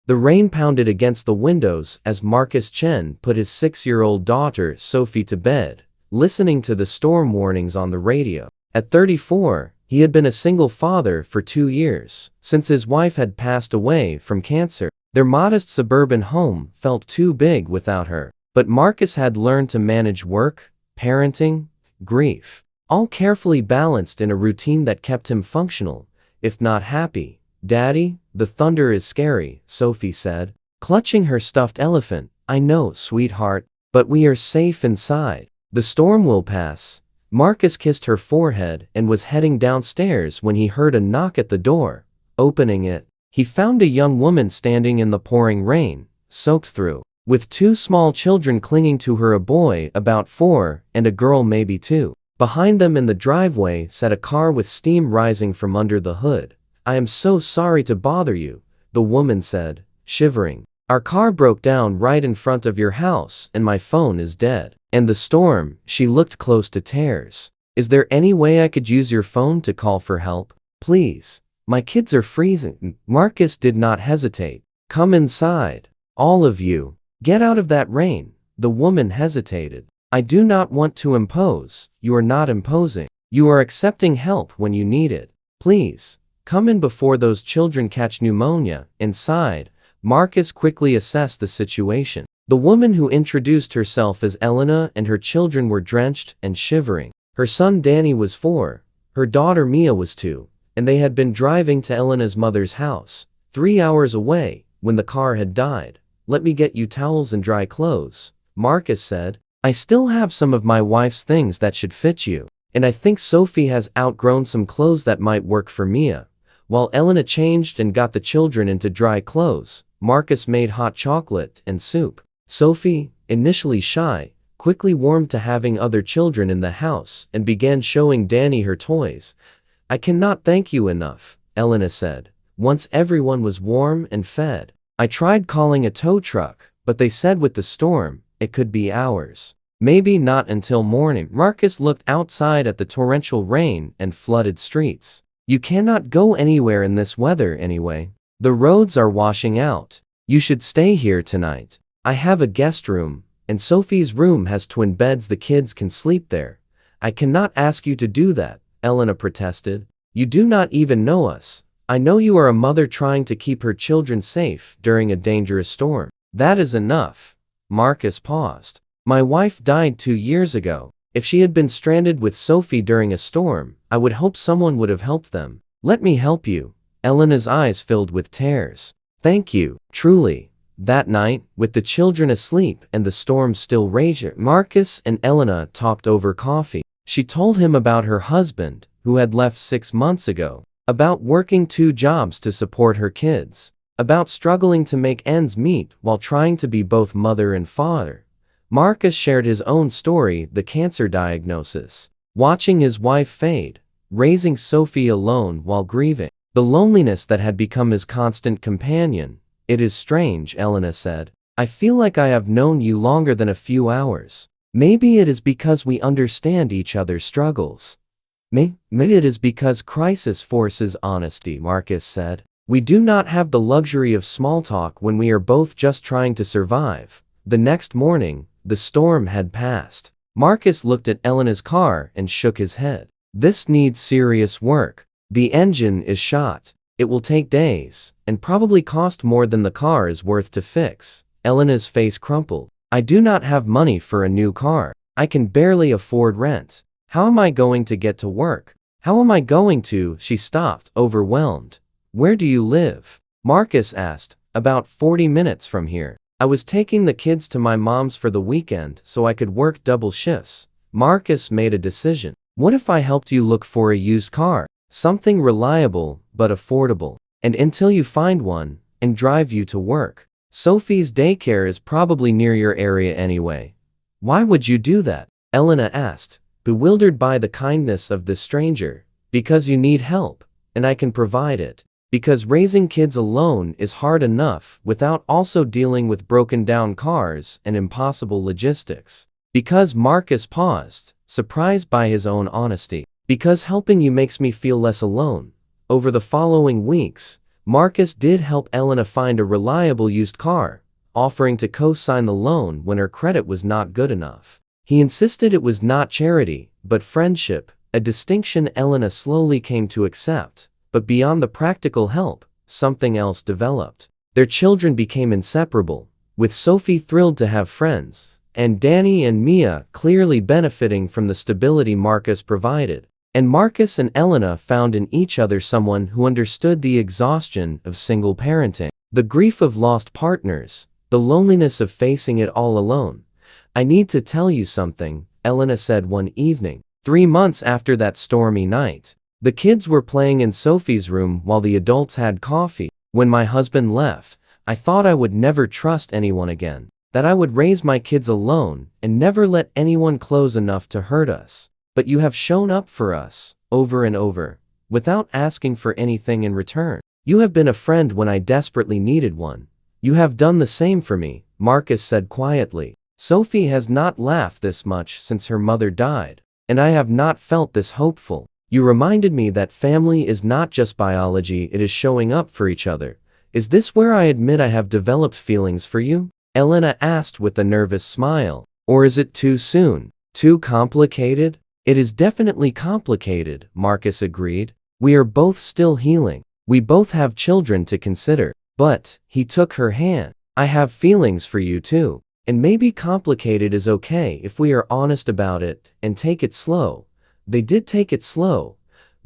The rain pounded against the windows as Marcus Chen put his 6-year-old daughter Sophie to bed, listening to the storm warnings on the radio. At 34, he had been a single father for 2 years, since his wife had passed away from cancer. Their modest suburban home felt too big without her. But Marcus had learned to manage work, parenting, grief, all carefully balanced in a routine that kept him functional, if not happy. "Daddy, the thunder is scary," Sophie said, clutching her stuffed elephant. "I know, sweetheart, but we are safe inside. The storm will pass." Marcus kissed her forehead and was heading downstairs when he heard a knock at the door. Opening it, he found a young woman standing in the pouring rain, soaked through, with 2 small children clinging to her, a boy about 4 and a girl maybe 2. Behind them in the driveway sat a car with steam rising from under the hood. "I am so sorry to bother you," the woman said, shivering. "Our car broke down right in front of your house and my phone is dead. And the storm," she looked close to tears. "Is there any way I could use your phone to call for help? Please. My kids are freezing." Marcus did not hesitate. "Come inside. All of you. Get out of that rain." The woman hesitated. "I do not want to impose." "You are not imposing. You are accepting help when you need it. Please, come in before those children catch pneumonia." Inside, Marcus quickly assessed the situation. The woman who introduced herself as Elena and her children were drenched and shivering. Her son Danny was 4, her daughter Mia was 2, and they had been driving to Elena's mother's house, 3 hours away, when the car had died. "Let me get you towels and dry clothes," Marcus said. "I still have some of my wife's things that should fit you, and I think Sophie has outgrown some clothes that might work for Mia." While Elena changed and got the children into dry clothes, Marcus made hot chocolate and soup. Sophie, initially shy, quickly warmed to having other children in the house and began showing Danny her toys. "I cannot thank you enough," Elena said, once everyone was warm and fed. "I tried calling a tow truck, but they said with the storm, it could be hours. Maybe not until morning." Marcus looked outside at the torrential rain and flooded streets. "You cannot go anywhere in this weather anyway. The roads are washing out. You should stay here tonight. I have a guest room, and Sophie's room has twin beds. The kids can sleep there." "I cannot ask you to do that," Elena protested. "You do not even know us. I know you are a mother trying to keep her children safe during a dangerous storm." "That is enough." Marcus paused. "My wife died 2 years ago. If she had been stranded with Sophie during a storm, I would hope someone would have helped them." "Let me help you." Elena's eyes filled with tears. "Thank you, truly." That night, with the children asleep and the storm still raging, Marcus and Elena talked over coffee. She told him about her husband, who had left 6 months ago, about working 2 jobs to support her kids, about struggling to make ends meet while trying to be both mother and father. Marcus shared his own story, the cancer diagnosis, watching his wife fade, raising Sophie alone while grieving, the loneliness that had become his constant companion. "It is strange," Elena said. "I feel like I have known you longer than a few hours. Maybe it is because we understand each other's struggles. Maybe it is because crisis forces honesty," Marcus said. "We do not have the luxury of small talk when we are both just trying to survive." The next morning, the storm had passed. Marcus looked at Elena's car and shook his head. "This needs serious work. The engine is shot. It will take days, and probably cost more than the car is worth to fix." Elena's face crumpled. "I do not have money for a new car. I can barely afford rent. How am I going to get to work? How am I going to?" She stopped, overwhelmed. "Where do you live?" Marcus asked. "About 40 minutes from here. I was taking the kids to my mom's for the weekend so I could work double shifts." Marcus made a decision. "What if I helped you look for a used car? Something reliable, but affordable. And until you find one, and drive you to work. Sophie's daycare is probably near your area anyway." "Why would you do that?" Elena asked, bewildered by the kindness of this stranger. "Because you need help, and I can provide it. Because raising kids alone is hard enough without also dealing with broken down cars and impossible logistics." Because Marcus paused, surprised by his own honesty. "Because helping you makes me feel less alone." Over the following weeks, Marcus did help Elena find a reliable used car, offering to co-sign the loan when her credit was not good enough. He insisted it was not charity, but friendship, a distinction Elena slowly came to accept. But beyond the practical help, something else developed. Their children became inseparable, with Sophie thrilled to have friends, and Danny and Mia clearly benefiting from the stability Marcus provided. And Marcus and Elena found in each other someone who understood the exhaustion of single parenting, the grief of lost partners, the loneliness of facing it all alone. "I need to tell you something," Elena said one evening, 3 months after that stormy night. The kids were playing in Sophie's room while the adults had coffee. "When my husband left, I thought I would never trust anyone again, that I would raise my kids alone and never let anyone close enough to hurt us. But you have shown up for us, over and over, without asking for anything in return. You have been a friend when I desperately needed one. You have done the same for me," Marcus said quietly. "Sophie has not laughed this much since her mother died, and I have not felt this hopeful. You reminded me that family is not just biology, it is showing up for each other. Is this where I admit I have developed feelings for you?" Elena asked with a nervous smile. "Or is it too soon? Too complicated?" "It is definitely complicated," Marcus agreed. "We are both still healing. We both have children to consider." But, he took her hand. "I have feelings for you too. And maybe complicated is okay if we are honest about it and take it slow." They did take it slow,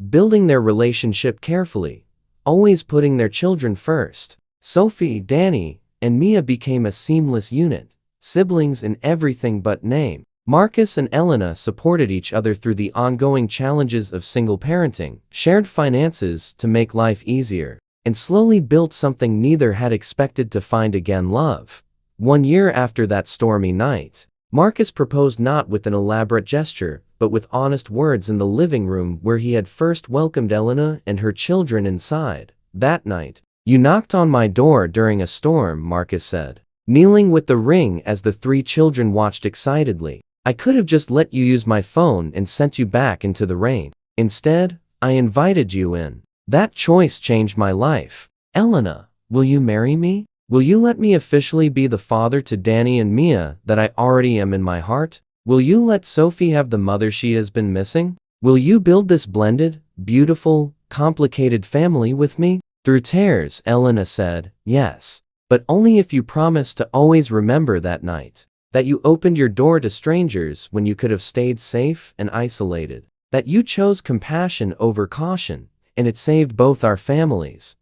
building their relationship carefully, always putting their children first. Sophie, Danny, and Mia became a seamless unit, siblings in everything but name. Marcus and Elena supported each other through the ongoing challenges of single parenting, shared finances to make life easier, and slowly built something neither had expected to find again: love. 1 year after that stormy night, Marcus proposed not with an elaborate gesture, but with honest words in the living room where he had first welcomed Elena and her children inside. That night, "You knocked on my door during a storm," Marcus said, kneeling with the ring as the 3 children watched excitedly. "I could have just let you use my phone and sent you back into the rain. Instead, I invited you in. That choice changed my life. Elena, will you marry me? Will you let me officially be the father to Danny and Mia that I already am in my heart? Will you let Sophie have the mother she has been missing? Will you build this blended, beautiful, complicated family with me?" Through tears, Elena said, "Yes. But only if you promise to always remember that night. That you opened your door to strangers when you could have stayed safe and isolated. That you chose compassion over caution, and it saved both our families."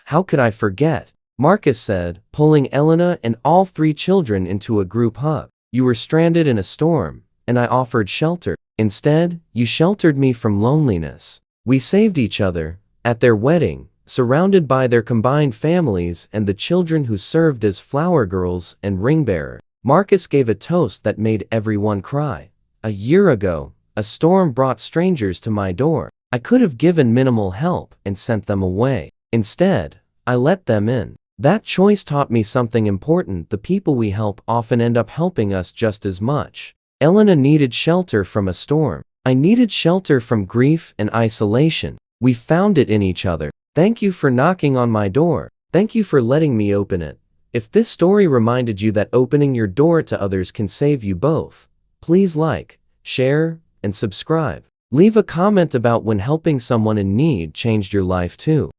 "How could I forget?" Marcus said, pulling Elena and all 3 children into a group hug. "You were stranded in a storm, and I offered shelter. Instead, you sheltered me from loneliness. We saved each other." At their wedding, surrounded by their combined families and the children who served as flower girls and ring bearer, Marcus gave a toast that made everyone cry. "A year ago, a storm brought strangers to my door. I could have given minimal help and sent them away. Instead, I let them in. That choice taught me something important: the people we help often end up helping us just as much." Elena needed shelter from a storm. I needed shelter from grief and isolation. We found it in each other. Thank you for knocking on my door. Thank you for letting me open it. If this story reminded you that opening your door to others can save you both, please like, share, and subscribe. Leave a comment about when helping someone in need changed your life too.